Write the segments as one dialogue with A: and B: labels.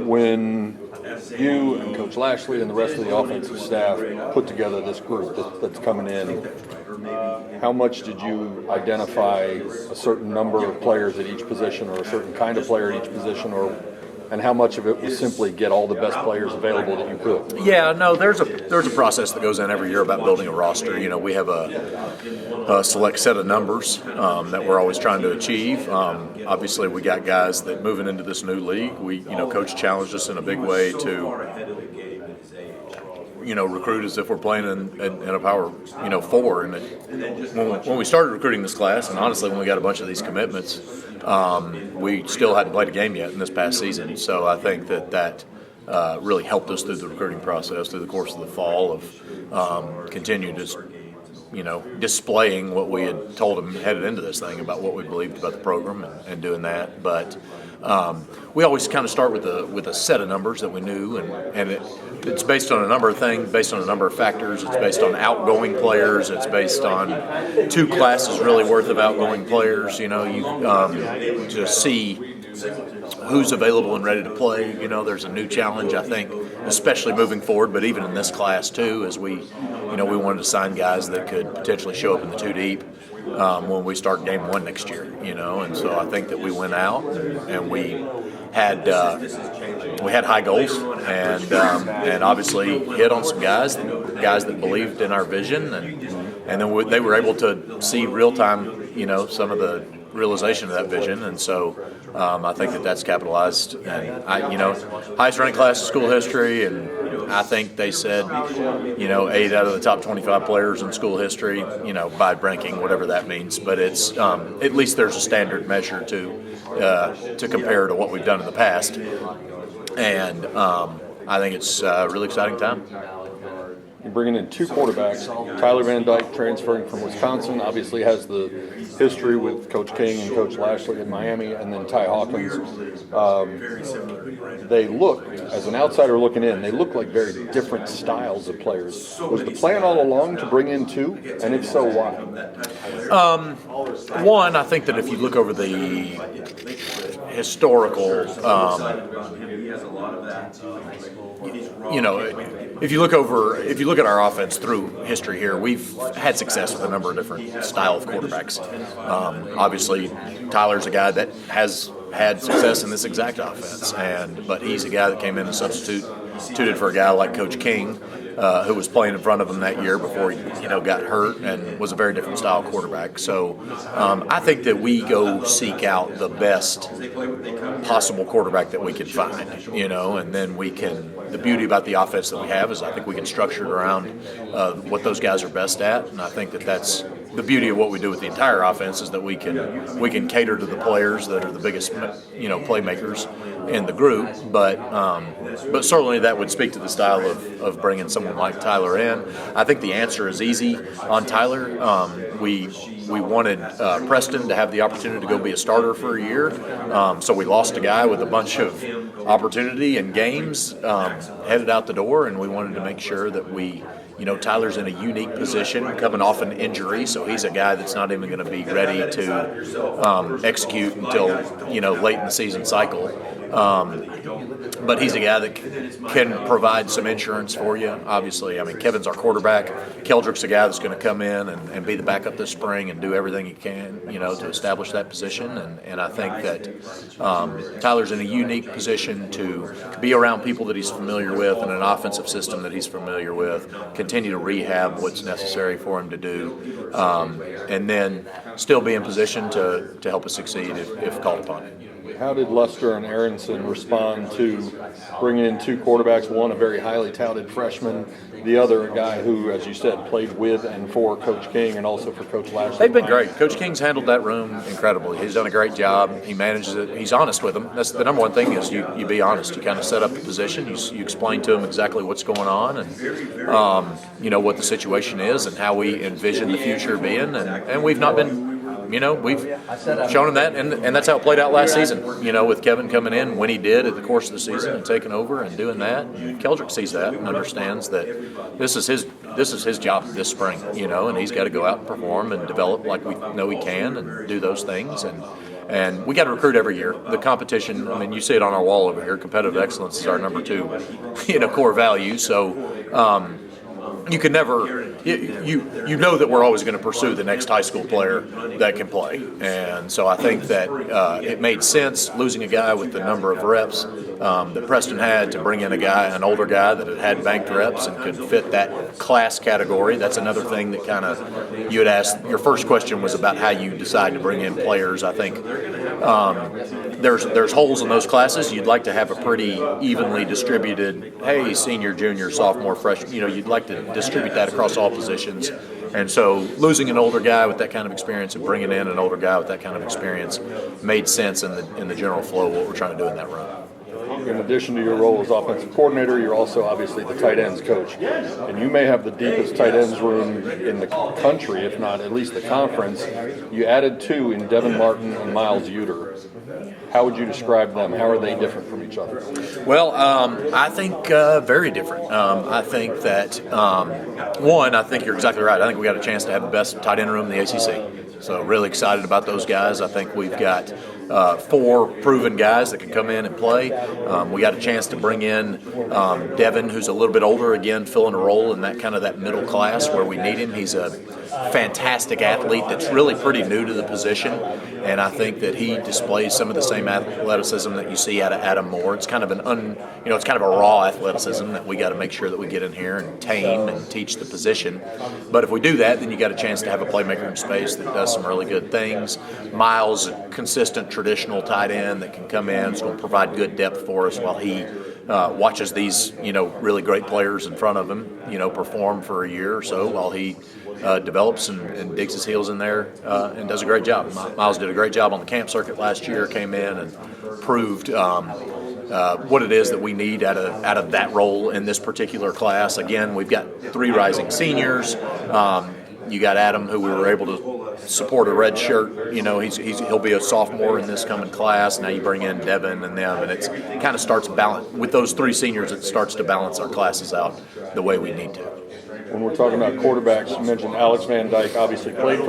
A: when you and Coach Lashley and the rest of the offensive staff put together this group that's coming in, how much did you identify a certain number of players at each position or a certain kind of player at each position, and how much of it was simply get all the best players available that you could?
B: Yeah, no, there's a process that goes in every year about building a roster. You know, we have a select set of numbers that we're always trying to achieve. Obviously, we got guys that moving into this new league. Coach challenged us in a big way to, recruit as if we're playing in a power, 4. And when we started recruiting this class, and honestly, when we got a bunch of these commitments, we still hadn't played a game yet in this past season. So I think that really helped us through the recruiting process through the course of the fall of continuing to, displaying what we had told them headed into this thing about what we believed about the program and doing that. But we always kind of start with a set of numbers that we knew, and it's based on a number of things, based on a number of factors. It's based on outgoing players. It's based on 2 classes really worth of outgoing players. To see who's available and ready to play. There's a new challenge, I think, especially moving forward, but even in this class too, as we wanted to sign guys that could potentially show up in the 2 deep when we start game 1 next year. And so I think that we went out and we had high goals and obviously hit on some guys that believed in our vision, and then they were able to see real time, some of the realization of that vision, and so I think that's capitalized. And highest ranked class in school history, and I think they said 8 out of the top 25 players in school history, by ranking, whatever that means. But it's at least there's a standard measure to compare to what we've done in the past, and I think it's a really exciting time.
A: You're bringing in 2 quarterbacks. Tyler Van Dyke, transferring from Wisconsin, obviously has the history with Coach King and Coach Lashley in Miami, and then Ty Hawkins. They look, as an outsider looking in, they look like very different styles of players. Was the plan all along to bring in 2? And if so, why?
B: One, I think that if you look over the historical, if you look at our offense through history here, we've had success with a number of different style of quarterbacks. Obviously, Tyler's a guy that has had success in this exact offense, but he's a guy that came in and substituted for a guy like Coach King, who was playing in front of him that year before he got hurt and was a very different style quarterback. So I think that we go seek out the best possible quarterback that we can find, and then we can. The beauty about the offense that we have is I think we can structure it around what those guys are best at, and I think that's the beauty of what we do with the entire offense is that we can cater to the players that are the biggest playmakers in the group, but certainly that would speak to the style of bringing someone like Tyler in. I think the answer is easy on Tyler. We wanted Preston to have the opportunity to go be a starter for a year, so we lost a guy with a bunch of opportunity and games headed out the door, and we wanted to make sure that Tyler's in a unique position coming off an injury, so he's a guy that's not even going to be ready to execute until late in the season cycle. But he's a guy that can provide some insurance for you. Obviously, Kevin's our quarterback. Keldrick's a guy that's going to come in and be the backup this spring and do everything he can, to establish that position. And I think that Tyler's in a unique position to be around people that he's familiar with and an offensive system that he's familiar with, continue to rehab what's necessary for him to do, and then still be in position to help us succeed if called upon.
A: How did Luster and Aronson respond to bringing in 2 quarterbacks, one a very highly touted freshman, the other a guy who, as you said, played with and for Coach King and also for Coach Lashley?
B: They've been great. Coach King's handled that room incredibly. He's done a great job. He manages it. He's honest with them. That's the number one thing is you be honest. You kind of set up the position. You explain to them exactly what's going on and what the situation is and how we envision the future being. And we've not been we've shown him that, and that's how it played out last season, with Kevin coming in when he did at the course of the season and taking over and doing that. And Keldrick sees that and understands that this is this is his job this spring, and he's got to go out and perform and develop like we know he can and do those things. And we got to recruit every year. The competition, I mean, you see it on our wall over here. Competitive excellence is our number 2, core value. So you can never, you know that we're always going to pursue the next high school player that can play. And so I think that it made sense losing a guy with the number of reps that Preston had to bring in an older guy that had banked reps and could fit that class category. That's another thing that kind of, you had asked, your first question was about how you decide to bring in players. I think there's holes in those classes. You'd like to have a pretty evenly distributed, hey, senior, junior, sophomore, freshman, you'd like to distribute that across all positions. And so losing an older guy with that kind of experience and bringing in an older guy with that kind of experience made sense in the general flow of what we're trying to do in that room.
A: In addition to your role as offensive coordinator, you're also obviously the tight ends coach. And you may have the deepest tight ends room in the country, if not at least the conference. You added 2 in Devin Martin and Miles Uter. How would you describe them? How are they different from each other?
B: Well, I think very different. I think that, one, I think you're exactly right. I think we got a chance to have the best tight end room in the ACC. So really excited about those guys. I think we've got 4 proven guys that can come in and play. We got a chance to bring in Devin, who's a little bit older, again, filling a role in that middle class where we need him. He's a fantastic athlete that's really pretty new to the position, and I think that he displays some of the same athleticism that you see out of Adam Moore. It's kind of it's kind of a raw athleticism that we got to make sure that we get in here and tame and teach the position. But if we do that, then you got a chance to have a playmaker in space that does some really good things. Miles, a consistent traditional tight end that can come in, is going to provide good depth for us while he watches these really great players in front of him perform for a year or so while he develops and digs his heels in there and does a great job. Miles did a great job on the camp circuit last year, came in and proved what it is that we need out of that role in this particular class. Again, we've got 3 rising seniors. You got Adam, who we were able to support a red shirt. He'll be a sophomore in this coming class. Now you bring in Devin and them, and it kind of starts balance with those 3 seniors. It starts to balance our classes out the way we need to.
A: When we're talking about quarterbacks, you mentioned Alex Van Dyke obviously played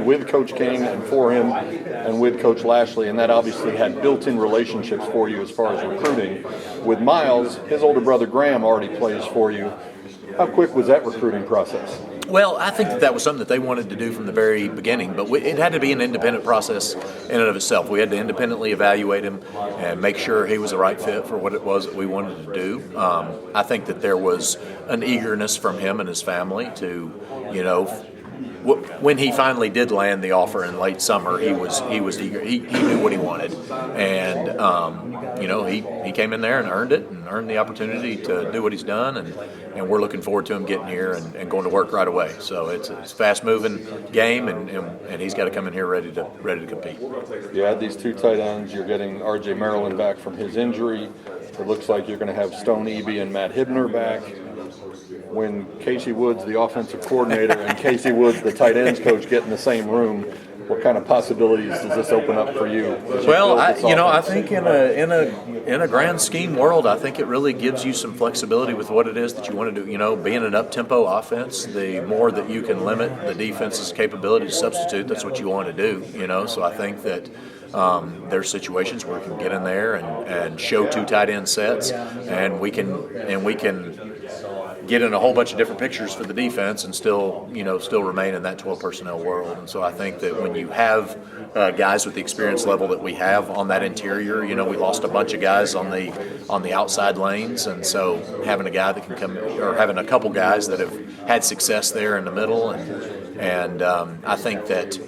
A: with Coach King and for him and with Coach Lashley, and that obviously had built-in relationships for you as far as recruiting. With Miles, his older brother Graham already plays for you. How quick was that recruiting process?
B: Well, I think that was something that they wanted to do from the very beginning, but it had to be an independent process in and of itself. We had to independently evaluate him and make sure he was the right fit for what it was that we wanted to do. I think that there was an eagerness from him and his family to, when he finally did land the offer in late summer, he was eager. He knew what he wanted, and he came in there and earned it and earned the opportunity to do what he's done, and we're looking forward to him getting here and going to work right away. So it's a fast-moving game, and he's got to come in here ready to compete.
A: You add these 2 tight ends. You're getting R.J. Maryland back from his injury. It looks like you're going to have Stone Eby and Matt Hibner back. When Casey Woods, the offensive coordinator, and Casey Woods, the tight ends coach, get in the same room, what kind of possibilities does this open up for you?
B: Well, I think in a grand scheme world, I think it really gives you some flexibility with what it is that you want to do. Being an up-tempo offense, the more that you can limit the defense's capability to substitute, that's what you want to do. So I think that there's situations where we can get in there and show 2 tight end sets, and we can get in a whole bunch of different pictures for the defense and still remain in that 12 personnel world. And so I think that when you have guys with the experience level that we have on that interior, we lost a bunch of guys on the outside lanes, and so having a guy that can come, or having a couple guys that have had success there in the middle, and I think that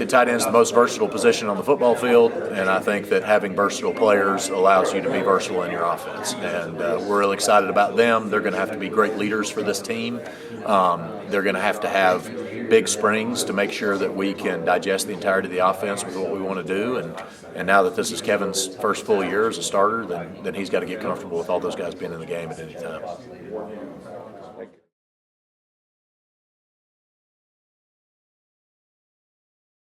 B: tight end is the most versatile position on the football field, and I think that having versatile players allows you to be versatile in your offense. And we're really excited about them. They're going to have to be great leaders for this team. They're going to have big springs to make sure that we can digest the entirety of the offense with what we want to do. And now that this is Kevin's first full year as a starter, then he's got to get comfortable with all those guys being in the game at any time.